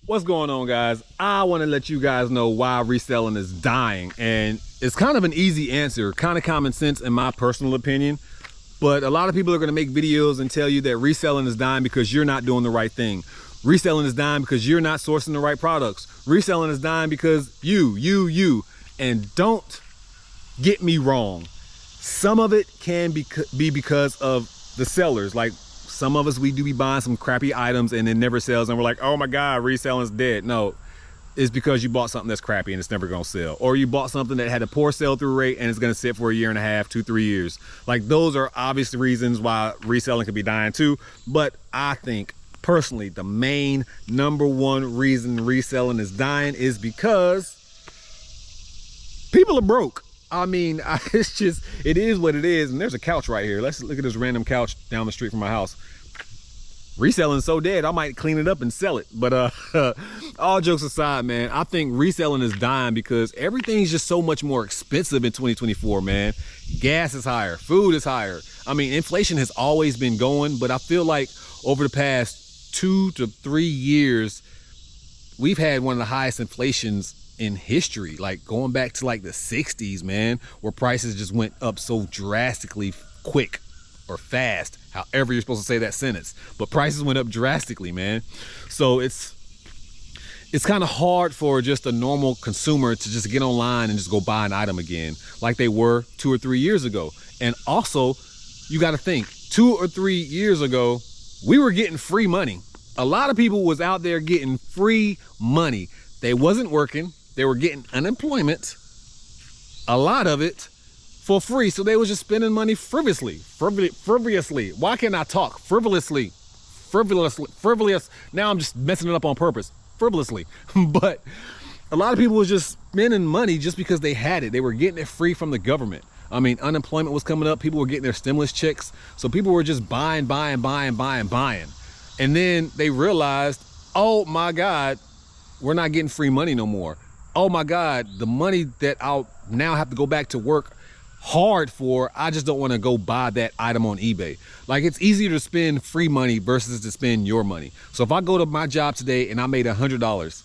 What's going on, guys? I want to let you guys know why reselling is dying, and it's kind of an easy answer, kind of common sense in my personal opinion, but a lot of people are going to make videos and tell you that reselling is dying because you're not doing the right thing. Reselling is dying because you're not sourcing the right products. Reselling is dying because you. And don't get me wrong, some of it can be because of the sellers. Like, some of us, we do be buying some crappy items and it never sells and we're like, oh my God, reselling's dead. No, it's because you bought something that's crappy and it's never gonna sell. Or you bought something that had a poor sell-through rate and it's gonna sit for a year and a half, 2-3 years. Like, those are obvious reasons why reselling could be dying too. But I think personally, the main #1 reason reselling is dying is because people are broke. I mean, it's just, it is what it is. And there's a couch right here. Let's look at this random couch down the street from my house. Reselling is so dead, I might clean it up and sell it. But all jokes aside, man, I think reselling is dying because everything's just so much more expensive in 2024, man. Gas is higher, food is higher. I mean, inflation has always been going, but I feel like over the past 2 to 3 years, we've had one of the highest inflations in history, like going back to like the 60s, man, where prices just went up so drastically quick or fast, however you're supposed to say that sentence, but prices went up drastically, man. So it's kind of hard for just a normal consumer to just get online and just go buy an item again like they were 2 or 3 years ago. And also, you got to think, 2 or 3 years ago, we were getting free money. A lot of people was out there getting free money. They wasn't working. They were getting unemployment, a lot of it for free. So they was just spending money frivolously. Why can't I talk? Frivolous. Now I'm just messing it up on purpose. Frivolously. But a lot of people was just spending money just because they had it. They were getting it free from the government. I mean, unemployment was coming up. People were getting their stimulus checks. So people were just buying. And then they realized, oh my God, we're not getting free money no more. Oh my God, the money that I'll now have to go back to work hard for, I just don't want to go buy that item on eBay. Like, it's easier to spend free money versus to spend your money. So if I go to my job today and I made $100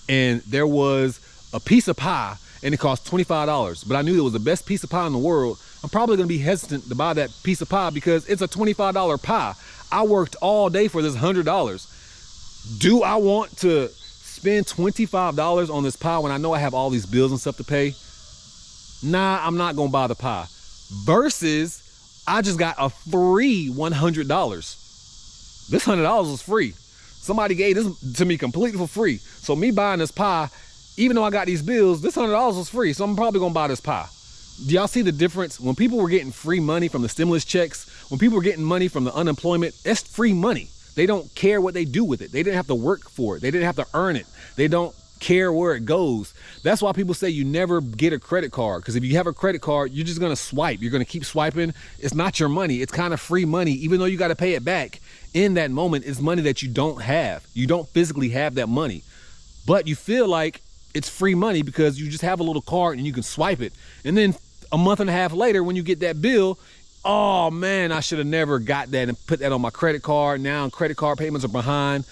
and there was a piece of pie and it cost $25, but I knew it was the best piece of pie in the world, I'm probably going to be hesitant to buy that piece of pie because it's a $25 pie. I worked all day for this $100. Do I want to spend $25 on this pie when I know I have all these bills and stuff to pay? Nah, I'm not gonna buy the pie. Versus, I just got a free $100. This $100 was free. Somebody gave this to me completely for free. So me buying this pie, even though I got these bills, this $100 was free. So I'm probably gonna buy this pie. Do y'all see the difference? When people were getting free money from the stimulus checks, when people were getting money from the unemployment, it's free money. They don't care what they do with it. They didn't have to work for it. They didn't have to earn it. They don't care where it goes. That's why people say you never get a credit card, because if you have a credit card, you're just going to swipe. You're going to keep swiping. It's not your money. It's kind of free money. Even though you got to pay it back in that moment, it's money that you don't have. You don't physically have that money, but you feel like it's free money because you just have a little card and you can swipe it. And then a month and a half later, when you get that bill, oh man, I should have never got that and put that on my credit card. Now credit card payments are behind.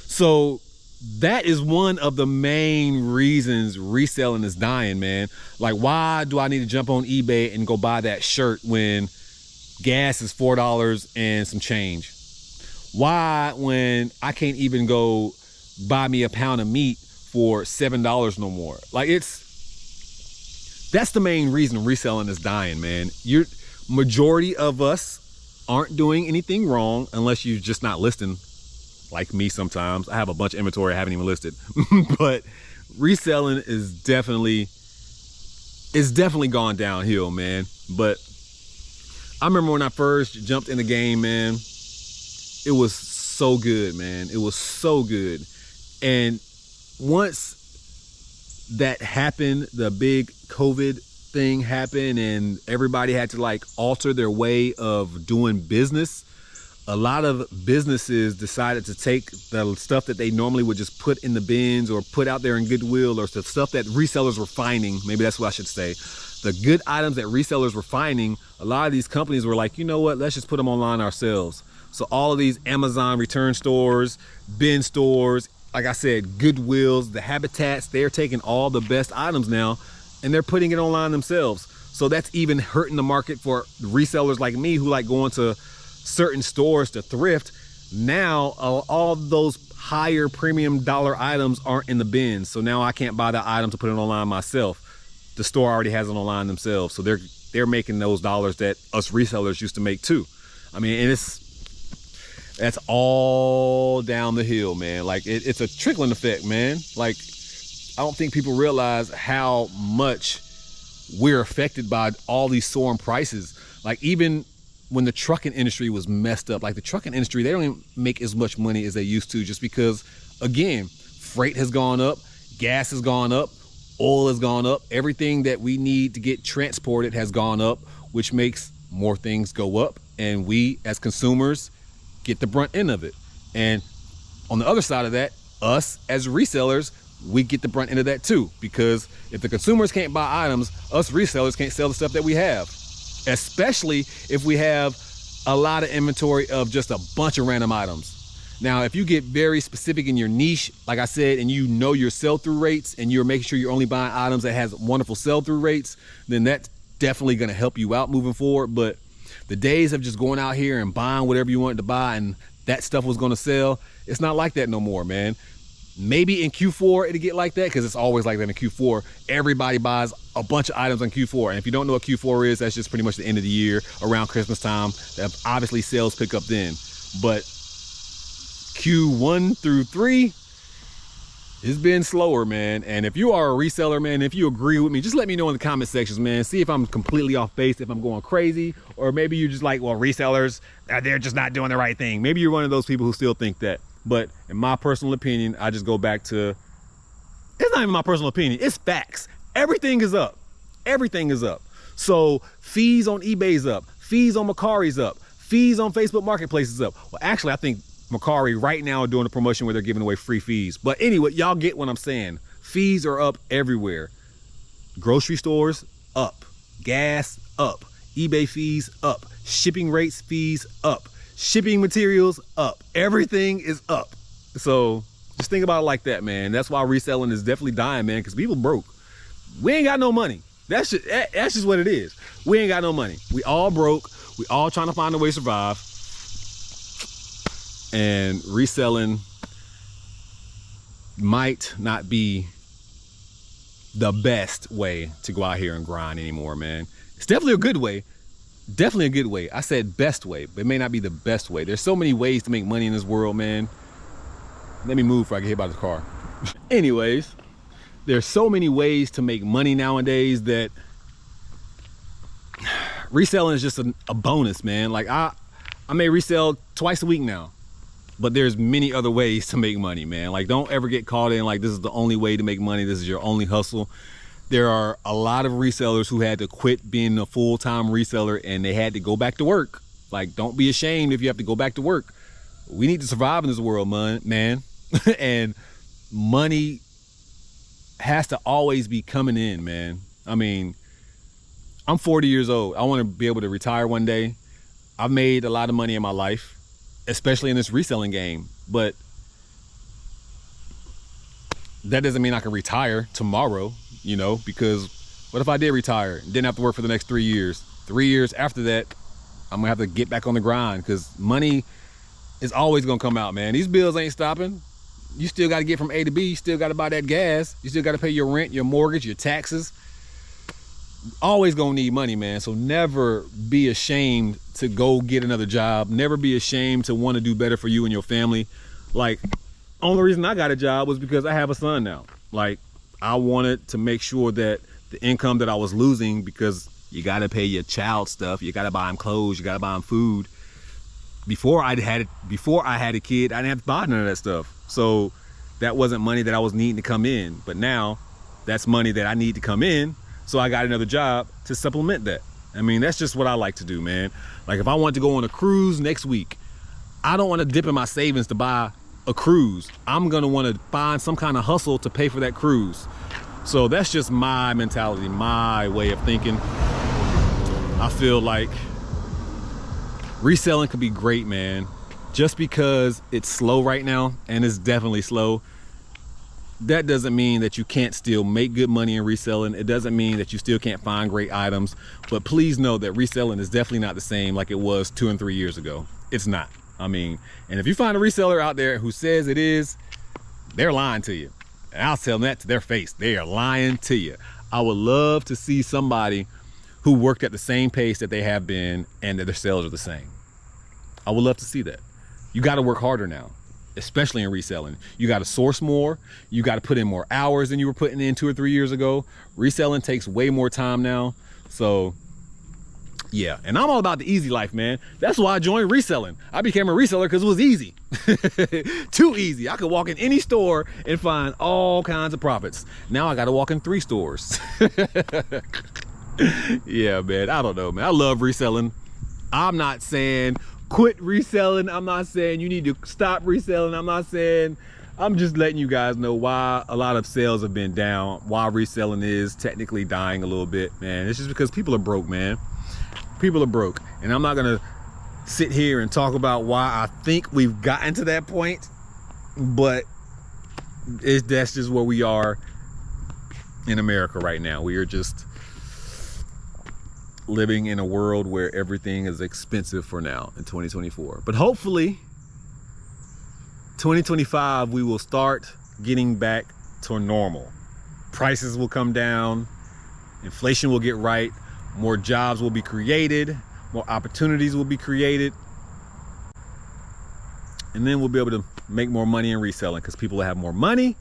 So that is one of the main reasons reselling is dying, man. Like, why do I need to jump on eBay and go buy that shirt when gas is $4 and some change? Why, when I can't even go buy me a pound of meat for $7 no more? Like, that's the main reason reselling is dying, man. Majority of us aren't doing anything wrong unless you're just not listing, like me sometimes. I have a bunch of inventory I haven't even listed. But reselling is definitely gone downhill, man. But I remember when I first jumped in the game, man, it was so good, man. It was so good. And once that happened, the big COVID thing happened and everybody had to like alter their way of doing business, a lot of businesses decided to take the stuff that they normally would just put in the bins or put out there in Goodwill, or the stuff that resellers were finding, maybe that's what I should say, the good items that resellers were finding. A lot of these companies were like, you know what, let's just put them online ourselves. So all of these Amazon return stores, bin stores, like I said, Goodwills, the Habitats, they're taking all the best items now and they're putting it online themselves. So that's even hurting the market for resellers like me who like going to certain stores to thrift. Now all those higher premium dollar items aren't in the bins. So now I can't buy the item to put it online myself. The store already has it online themselves. So they're making those dollars that us resellers used to make too. I mean, and that's all down the hill, man. Like it's a trickling effect, man. Like I don't think people realize how much we're affected by all these soaring prices. Like even when the trucking industry was messed up, like the trucking industry, they don't even make as much money as they used to, just because, again, freight has gone up, gas has gone up, oil has gone up, everything that we need to get transported has gone up, which makes more things go up, and we as consumers get the brunt end of it. And on the other side of that, us as resellers, we get the brunt end of that too, because if the consumers can't buy items, us resellers can't sell the stuff that we have, especially if we have a lot of inventory of just a bunch of random items. Now, if you get very specific in your niche, like I said, and you know your sell-through rates and you're making sure you're only buying items that has wonderful sell-through rates, then that's definitely going to help you out moving forward. But the days of just going out here and buying whatever you wanted to buy and that stuff was going to sell, it's not like that no more, man. Maybe in Q4 it'll get like that, because it's always like that in Q4. Everybody buys a bunch of items on Q4, and if you don't know what Q4 is, that's just pretty much the end of the year, around Christmas time. That obviously sales pick up then. But Q1 through 3 it's been slower, man. And if you are a reseller, man, if you agree with me, just let me know in the comment sections, man. See if I'm completely off base, if I'm going crazy, or maybe you're just like, well, resellers, they're just not doing the right thing. Maybe you're one of those people who still think that. But in my personal opinion, I just go back to, it's not even my personal opinion, it's facts. Everything is up. Everything is up. So fees on eBay's up, fees on Mercari's up, fees on Facebook Marketplace is up. Well, actually, I think Mercari right now are doing a promotion where they're giving away free fees. But anyway, y'all get what I'm saying. Fees are up everywhere. Grocery stores up, gas up, eBay fees up, shipping rates fees up, shipping materials up, everything is up. So just think about it like that, man. That's why reselling is definitely dying, man, because people broke. We ain't got no money. That's just what it is. We ain't got no money. We all broke. We all trying to find a way to survive. And reselling might not be the best way to go out here and grind anymore, man. It's definitely a good way. Definitely a good way. I said best way, but it may not be the best way. There's so many ways to make money in this world, man. Let me move before I get hit by the car. Anyways, there's so many ways to make money nowadays that reselling is just a bonus, man. Like I may resell twice a week now, but there's many other ways to make money, man. Like don't ever get caught in like this is the only way to make money, this is your only hustle. There are a lot of resellers who had to quit being a full-time reseller and they had to go back to work. Like, don't be ashamed if you have to go back to work. We need to survive in this world, man. And money has to always be coming in, man. I mean, I'm 40 years old. I want to be able to retire one day. I've made a lot of money in my life, especially in this reselling game, but that doesn't mean I can retire tomorrow, you know, because what if I did retire and didn't have to work for the next 3 years? 3 years after that, I'm gonna have to get back on the grind, because money is always gonna come out, man. These bills ain't stopping. You still gotta get from A to B. You still gotta buy that gas. You still gotta pay your rent, your mortgage, your taxes. Always gonna need money, man. So never be ashamed to go get another job. Never be ashamed to want to do better for you and your family. Like, only reason I got a job was because I have a son now. Like, I wanted to make sure that the income that I was losing, because you got to pay your child stuff, you got to buy him clothes, you got to buy him food. Before I had a kid, I didn't have to buy none of that stuff. So that wasn't money that I was needing to come in. But now that's money that I need to come in. So I got another job to supplement that. I mean, that's just what I like to do, man. Like if I want to go on a cruise next week, I don't want to dip in my savings to buy a cruise. I'm gonna want to find some kind of hustle to pay for that cruise. So that's just my mentality, my way of thinking. I feel like reselling could be great, man. Just because it's slow right now, and it's definitely slow, that doesn't mean that you can't still make good money in reselling. It doesn't mean that you still can't find great items, but please know that reselling is definitely not the same like it was 2 and 3 years ago. It's not. I mean, and if you find a reseller out there who says it is, they're lying to you. And I'll tell them that to their face. They are lying to you. I would love to see somebody who worked at the same pace that they have been and that their sales are the same. I would love to see that. You got to work harder now, especially in reselling. You got to source more. You got to put in more hours than you were putting in 2 or 3 years ago. Reselling takes way more time now. So yeah, and I'm all about the easy life, man. That's why I joined reselling. I became a reseller because it was easy. Too easy. I could walk in any store and find all kinds of profits. Now I got to walk in 3 stores. Yeah, man, I don't know, man. I love reselling. I'm not saying quit reselling. I'm not saying you need to stop reselling. I'm just letting you guys know why a lot of sales have been down, why reselling is technically dying a little bit, man. It's just because people are broke, man. People are broke. And I'm not gonna sit here and talk about why I think we've gotten to that point, but that's just where we are in America right now. We are just living in a world where everything is expensive for now in 2024. But hopefully 2025 we will start getting back to normal. Prices will come down, inflation will get right, more jobs will be created, more opportunities will be created, and then we'll be able to make more money in reselling because people will have more money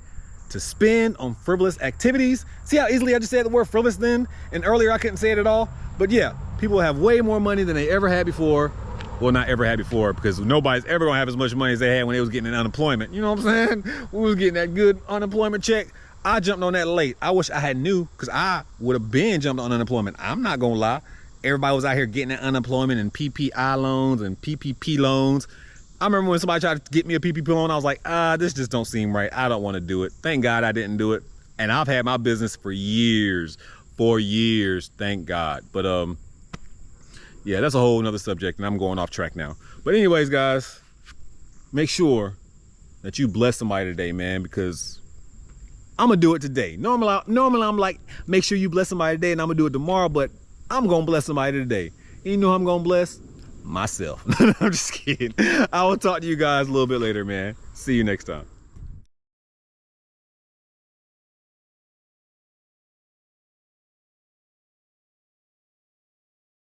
to spend on frivolous activities. See how easily I just said the word frivolous then, and earlier I couldn't say it at all? But yeah, people have way more money than they ever had before. Well, not ever had before, because nobody's ever gonna have as much money as they had when they was getting an unemployment. You know what I'm saying? We was getting that good unemployment check. I jumped on that late. I wish I had knew, because I would have been jumped on unemployment. I'm not gonna lie. Everybody was out here getting that unemployment and PPI loans and PPP loans. I remember when somebody tried to get me a PPP loan, I was like, this just don't seem right. I don't want to do it. Thank God I didn't do it. And I've had my business for years, thank God. But yeah, that's a whole nother subject, and I'm going off track now. But anyways, guys, make sure that you bless somebody today, man, because I'm gonna do it today. Normally I'm like, make sure you bless somebody today, and I'm gonna do it tomorrow, but I'm gonna bless somebody today. You know who I'm gonna bless? Myself. I'm just kidding. I will talk to you guys a little bit later, man. See you next time.